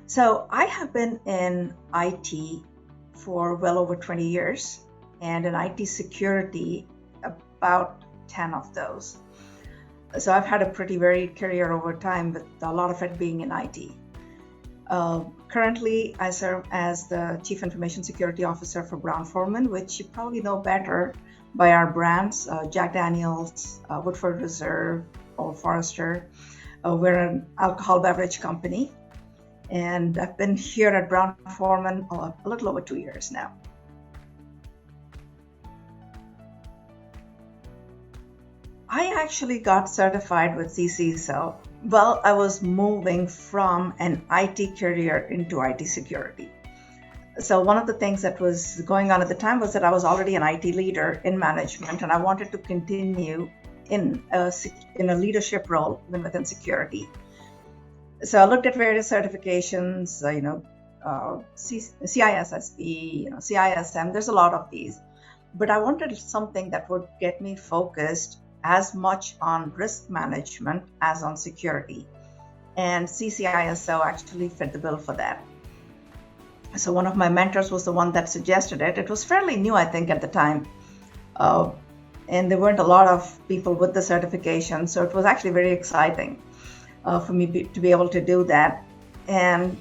So I have been in IT for well over 20 years and in IT security about 10 of those. So I've had a pretty varied career over time with a lot of it being in IT. Currently, I serve as the Chief Information Security Officer for Brown-Forman, which you probably know better by our brands, Jack Daniels, Woodford Reserve, Old Forester. We're an alcohol beverage company, and I've been here at Brown-Forman a little over 2 years now. I actually got certified with CCISO. Well, I was moving from an IT career into IT security. So one of the things that was going on at the time was that I was already an IT leader in management, and I wanted to continue in a leadership role even within security. So I looked at various certifications, CISSP, CISM. There's a lot of these, but I wanted something that would get me focused as much on risk management as on security. And CCISO actually fit the bill for that. So one of my mentors was the one that suggested it. It was fairly new, I think, at the time. And there weren't a lot of people with the certification. So it was actually very exciting for me to be able to do that. And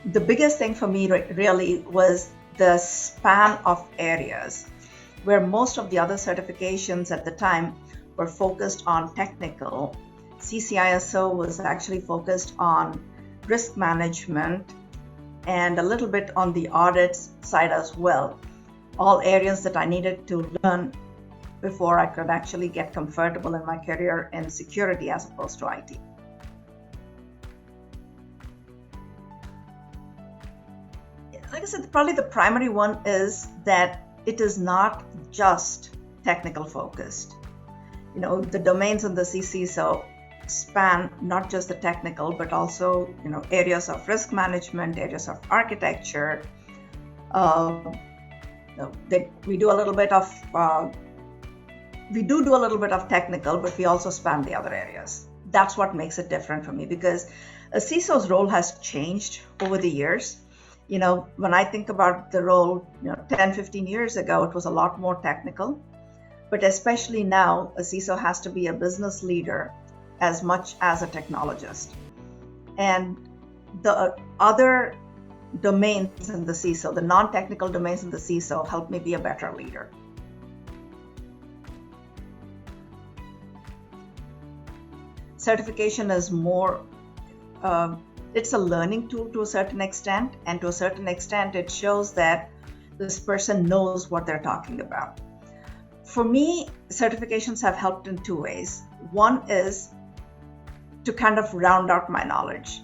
the biggest thing for me really was the span of areas, where most of the other certifications at the time were focused on technical. CCISO was actually focused on risk management and a little bit on the audits side as well. All areas that I needed to learn before I could actually get comfortable in my career in security as opposed to IT. Like I said, probably the primary one is that it is not just technical focused. The domains in the CCISO span not just the technical, but also, areas of risk management, areas of architecture. We do a little bit of technical, but we also span the other areas. That's what makes it different for me, because a CISO's role has changed over the years. When I think about the role, 10, 15 years ago, it was a lot more technical. But especially now, a CISO has to be a business leader as much as a technologist. And the other domains in the CISO, the non-technical domains in the CISO, help me be a better leader. Certification is more, it's a learning tool to a certain extent, and to a certain extent, it shows that this person knows what they're talking about. For me, certifications have helped in two ways. One is to kind of round out my knowledge.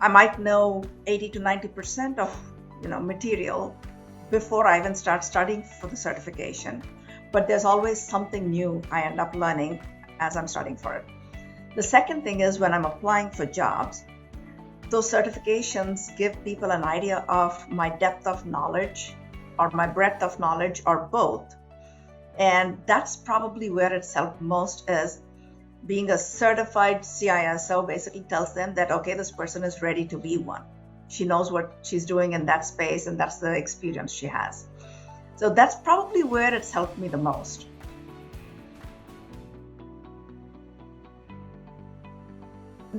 I might know 80 to 90% of, material before I even start studying for the certification. But there's always something new I end up learning as I'm studying for it. The second thing is when I'm applying for jobs, those certifications give people an idea of my depth of knowledge or my breadth of knowledge or both. And that's probably where it's helped most, is being a certified CISO basically tells them that, okay, this person is ready to be one. She knows what she's doing in that space, and that's the experience she has. So that's probably where it's helped me the most.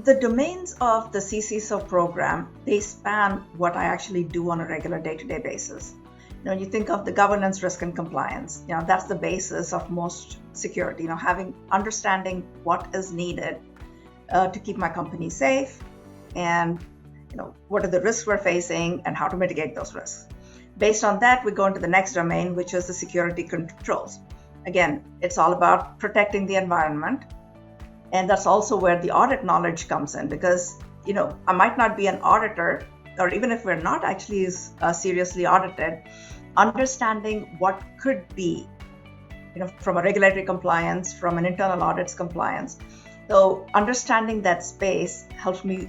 The domains of the CCISO program, they span what I actually do on a regular day-to-day basis. You think of the governance, risk, and compliance. That's the basis of most security. Understanding what is needed to keep my company safe, and what are the risks we're facing and how to mitigate those risks. Based on that, we go into the next domain, which is the security controls. Again, it's all about protecting the environment, and that's also where the audit knowledge comes in, because I might not be an auditor, or even if we're not actually seriously audited, understanding what could be, from a regulatory compliance, from an internal audits compliance. So understanding that space helps me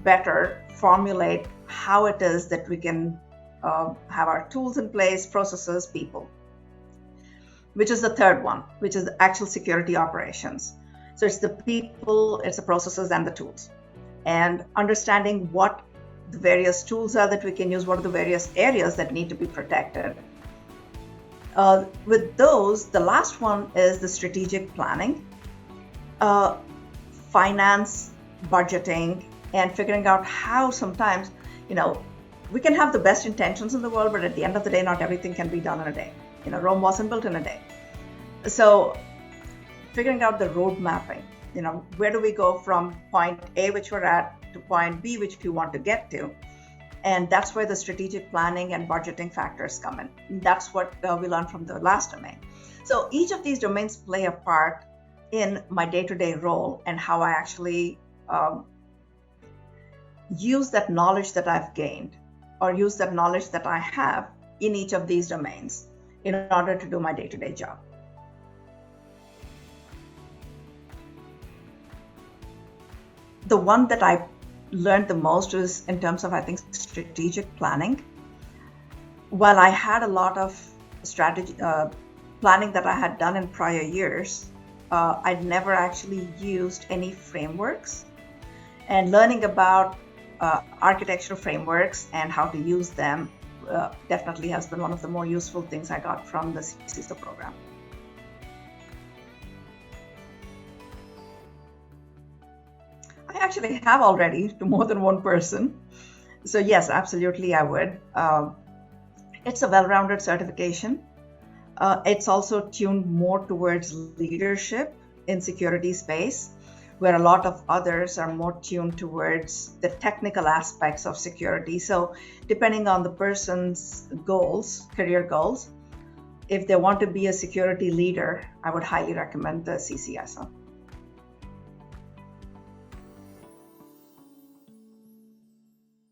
better formulate how it is that we can have our tools in place, processes, people, which is the third one, which is the actual security operations. So it's the people, it's the processes, and the tools. And understanding what the various tools are that we can use, what are the various areas that need to be protected. With those, the last one is the strategic planning, finance, budgeting, and figuring out how sometimes, we can have the best intentions in the world, but at the end of the day, not everything can be done in a day. Rome wasn't built in a day. So figuring out the road mapping, where do we go from point A, which we're at, to point B, which we want to get to. And that's where the strategic planning and budgeting factors come in. That's what we learned from the last domain. So each of these domains play a part in my day-to-day role and how I actually use that knowledge that I've gained or use that knowledge that I have in each of these domains in order to do my day-to-day job. The one that I learned the most is in terms of, I think, strategic planning. While I had a lot of strategy planning that I had done in prior years, I'd never actually used any frameworks. And learning about architectural frameworks and how to use them definitely has been one of the more useful things I got from the CISO program. I actually have already to more than one person. So yes, absolutely I would. It's a well-rounded certification. It's also tuned more towards leadership in security space, where a lot of others are more tuned towards the technical aspects of security. So depending on the person's goals, career goals, if they want to be a security leader, I would highly recommend the CCISO.